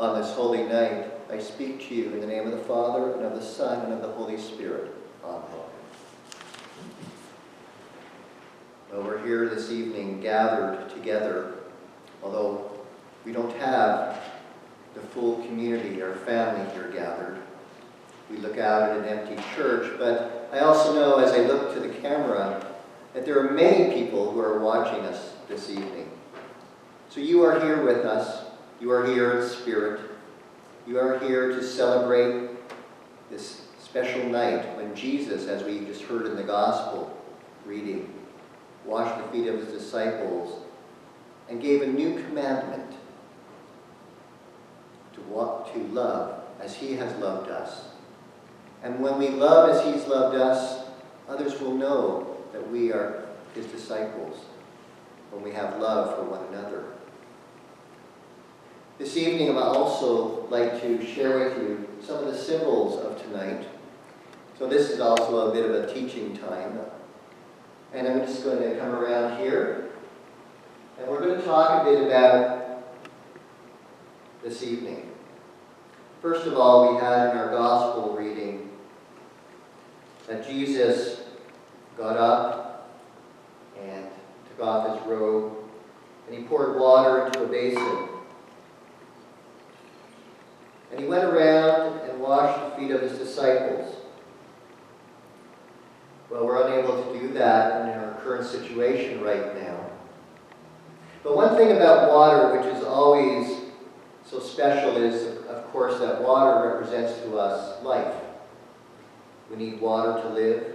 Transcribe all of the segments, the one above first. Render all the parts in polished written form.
On this holy night, I speak to you in the name of the Father, and of the Son, and of the Holy Spirit. Amen. Well, we're here this evening gathered together, although we don't have the full community, our family here gathered. We look out at an empty church, but I also know as I look to the camera that there are many people who are watching us this evening. So you are here with us. You are here in spirit. You are here to celebrate this special night when Jesus, as we just heard in the gospel reading, washed the feet of his disciples and gave a new commandment to love as he has loved us. And when we love as he's loved us, others will know that we are his disciples when we have love for one another. This evening, I'd also like to share with you some of the symbols of tonight. So this is also a bit of a teaching time. And I'm just going to come around here. And we're going to talk a bit about this evening. First of all, we had in our gospel reading that Jesus got up and took off his robe, and he poured water into a basin. And he went around and washed the feet of his disciples. Well, we're unable to do that in our current situation right now. But one thing about water, which is always so special, is, of course, that water represents to us life. We need water to live.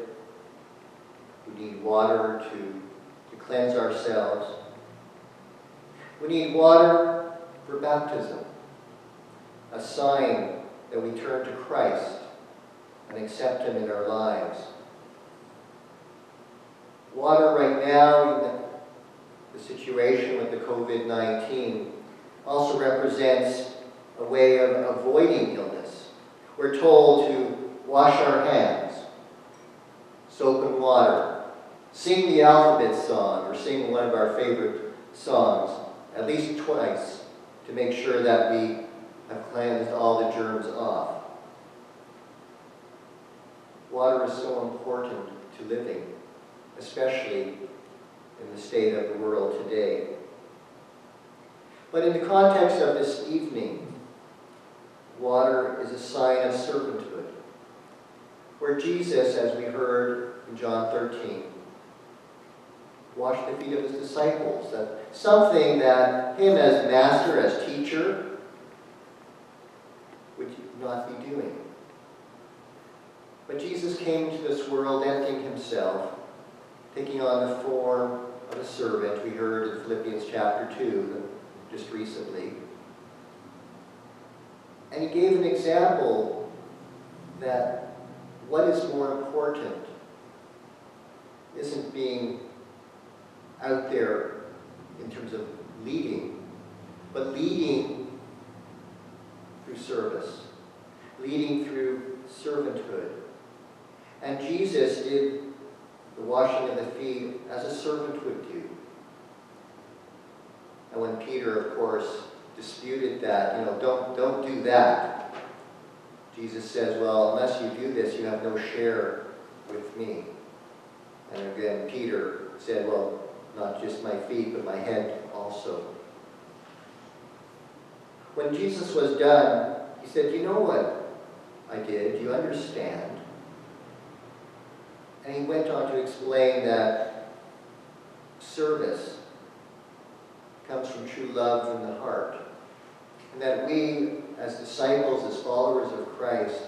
We need water to cleanse ourselves. We need water for baptism, a sign that we turn to Christ and accept him in our lives. Water right now, in the situation with the COVID-19, also represents a way of avoiding illness. We're told to wash our hands, soap and water, sing the alphabet song, or sing one of our favorite songs at least twice to make sure that we have cleansed all the germs off. Water is so important to living, especially in the state of the world today. But in the context of this evening, water is a sign of servanthood, where Jesus, as we heard in John 13, washed the feet of his disciples. That something that him as master, as teacher, would not be doing. But Jesus came to this world emptying himself, taking on the form of a servant. We heard in Philippians chapter 2 just recently. And he gave an example that what is more important isn't being out there in terms of leading, but leading through service, leading through servanthood. And Jesus did the washing of the feet as a servant would do. And when Peter, of course, disputed that, don't do that, Jesus says, well, unless you do this, you have no share with me. And again, Peter said, well, not just my feet, but my head also. When Jesus was done, he said, you know what I did? Do you understand? And he went on to explain that service comes from true love in the heart. And that we, as disciples, as followers of Christ,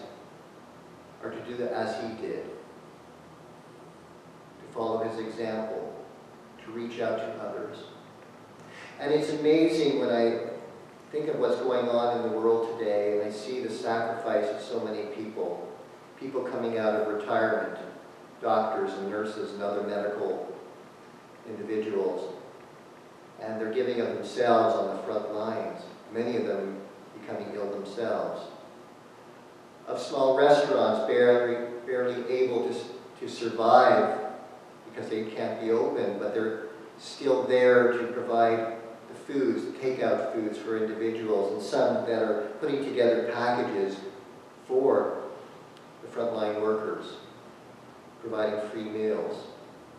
are to do that as he did. To follow his example, to reach out to others. And it's amazing when I think of what's going on in the world today, and I see the sacrifice of so many people coming out of retirement, doctors and nurses and other medical individuals, and they're giving of themselves on the front lines, many of them becoming ill themselves. Of small restaurants barely able to survive because they can't be open, but they're still there to provide the foods, the takeout foods for individuals, and some that are putting together packages for the frontline workers, providing free meals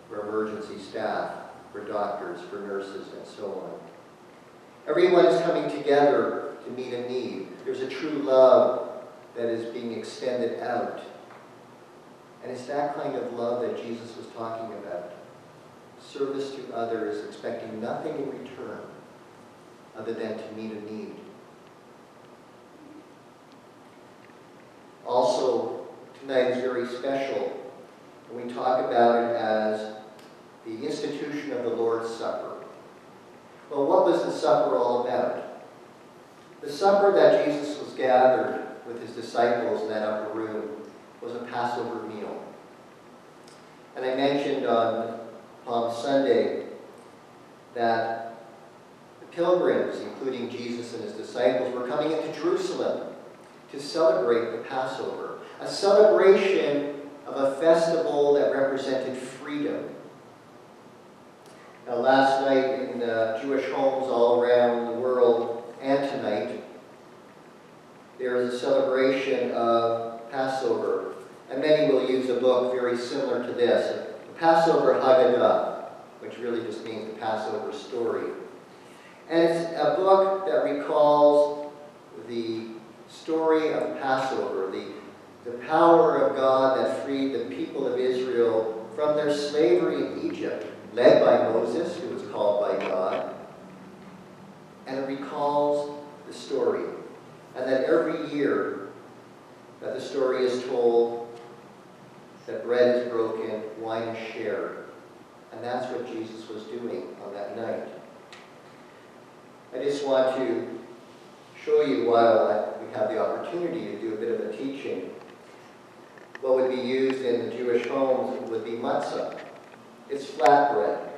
for emergency staff, for doctors, for nurses, and so on. Everyone is coming together to meet a need. There's a true love that is being extended out. And it's that kind of love that Jesus was talking about. Service to others, expecting nothing in return other than to meet a need. Also, tonight is very special. And we talk about it as the institution of the Lord's Supper. Well, what was the supper all about? The supper that Jesus was gathered with his disciples in that upper room was a Passover meal. And I mentioned on Palm Sunday that the pilgrims, including Jesus and his disciples, were coming into Jerusalem to celebrate the Passover, a celebration of a festival that represented freedom. Now, last night in Jewish homes all around the world, and tonight, there is a celebration of Passover. And many will use a book very similar to this, the Passover Haggadah, which really just means the Passover story. And it's a book that recalls the story of Passover, the power of God that freed the people of Israel from their slavery in Egypt, led by Moses, who was called by God. And it recalls the story. And that every year that the story is told, that bread is broken, wine is shared. And that's what Jesus was doing on that night. I just want to show you, while we have the opportunity to do a bit of a teaching, what would be used in the Jewish homes would be matzah. It's flat bread.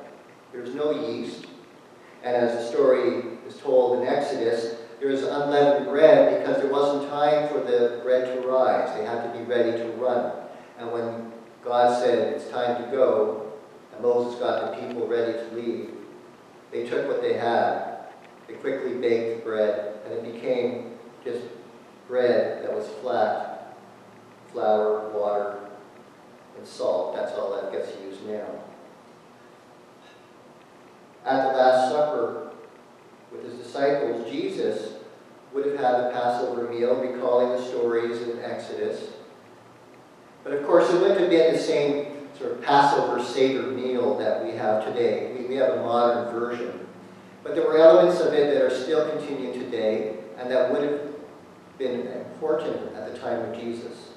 There's no yeast. And as the story is told in Exodus, there's unleavened bread because there wasn't time for the bread to rise. They had to be ready to run. And when God said it's time to go, and Moses got the people ready to leave, they took what they had. They quickly baked the bread, and it became just bread that was flat. Flour, water, and salt. That's all that gets used now. At the Last Supper, with his disciples, Jesus would have had the Passover meal, recalling the stories in Exodus. But of course, it wouldn't have been the same sort of Passover Seder meal that we have today. We have a modern version. But there were elements of it that are still continuing today, and that would have been important at the time of Jesus.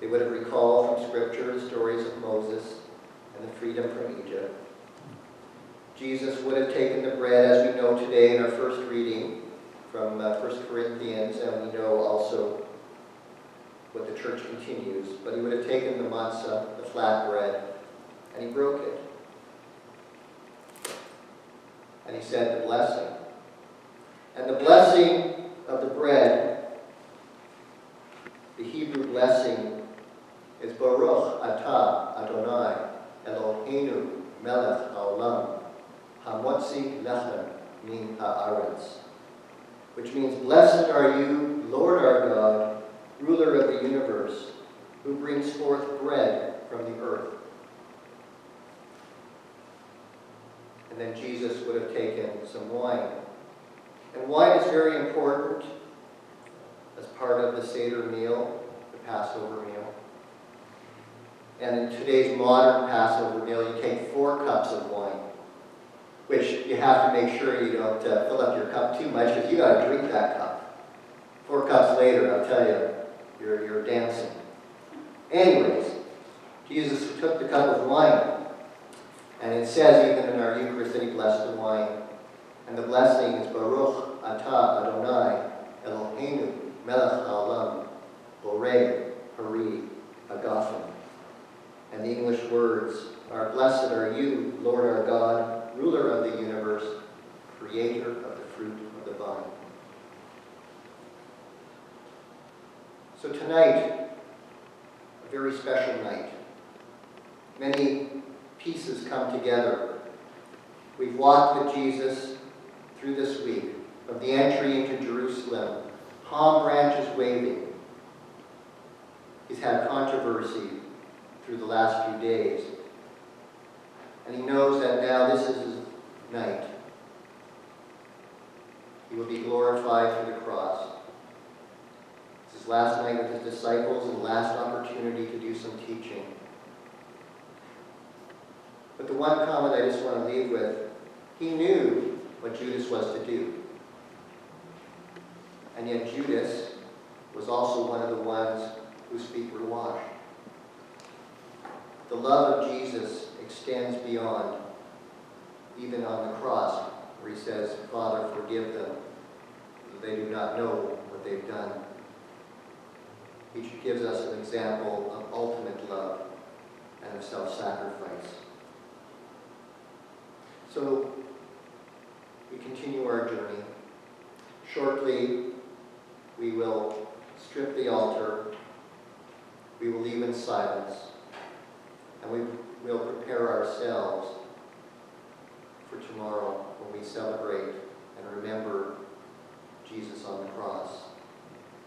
They would have recalled from Scripture the stories of Moses and the freedom from Egypt. Jesus would have taken the bread, as we know today in our first reading from 1 Corinthians, and we know also what the church continues. But he would have taken the matzah, the flat bread, and he broke it. And he said the blessing. And the blessing of the bread, the Hebrew blessing, is Baruch atah Adonai Eloheinu melech haolam hamotzi lechem min haaretz, which means, blessed are you, Lord our God, ruler of the universe, who brings forth bread from the earth. And then Jesus would have taken some wine. And wine is very important as part of the Seder meal, the Passover meal. And in today's modern Passover meal, you take 4 cups of wine, which you have to make sure you don't fill up your cup too much, because you got to drink that cup. 4 cups later, I'll tell you, you're dancing. Anyways, Jesus took the cup of wine. And it says even in our Eucharist that he blessed the wine. And the blessing is Baruch atah Adonai Eloheinu melech haolam borei pari hagafen. And the English words are, blessed are you, Lord our God, ruler of the universe, creator of the fruit of the vine. So tonight, a very special night. Many pieces come together. We've walked with Jesus through this week, of the entry into Jerusalem, palm branches waving. He's had controversy through the last few days. And he knows that now this is his night. He will be glorified through the cross. It's his last night with his disciples and last opportunity to do some teaching. But the one comment I just want to leave with, he knew what Judas was to do. And yet Judas was also one of the ones whose feet were washed. The love of Jesus extends beyond, even on the cross, where he says, Father, forgive them, for they do not know what they've done. He gives us an example of ultimate love and of self-sacrifice. So, we continue our journey. Shortly, we will strip the altar, we will leave in silence, and we will prepare ourselves for tomorrow when we celebrate and remember Jesus on the cross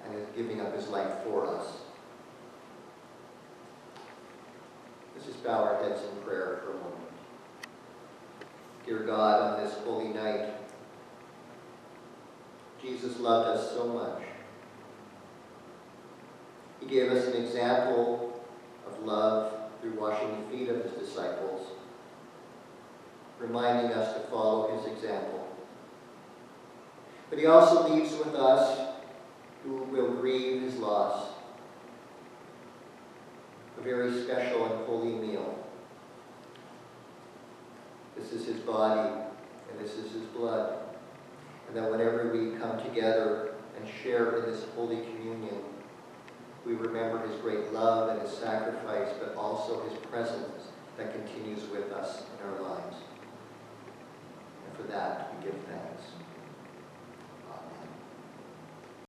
and his giving up his life for us. Let's just bow our heads in prayer for a moment. Dear God, on this holy night, Jesus loved us so much. He gave us an example of love through washing the feet of his disciples, reminding us to follow his example. But he also leaves with us who will grieve his loss a very special and holy meal. This is his body, and this is his blood. And that whenever we come together and share in this Holy Communion, we remember his great love and his sacrifice, but also his presence that continues with us in our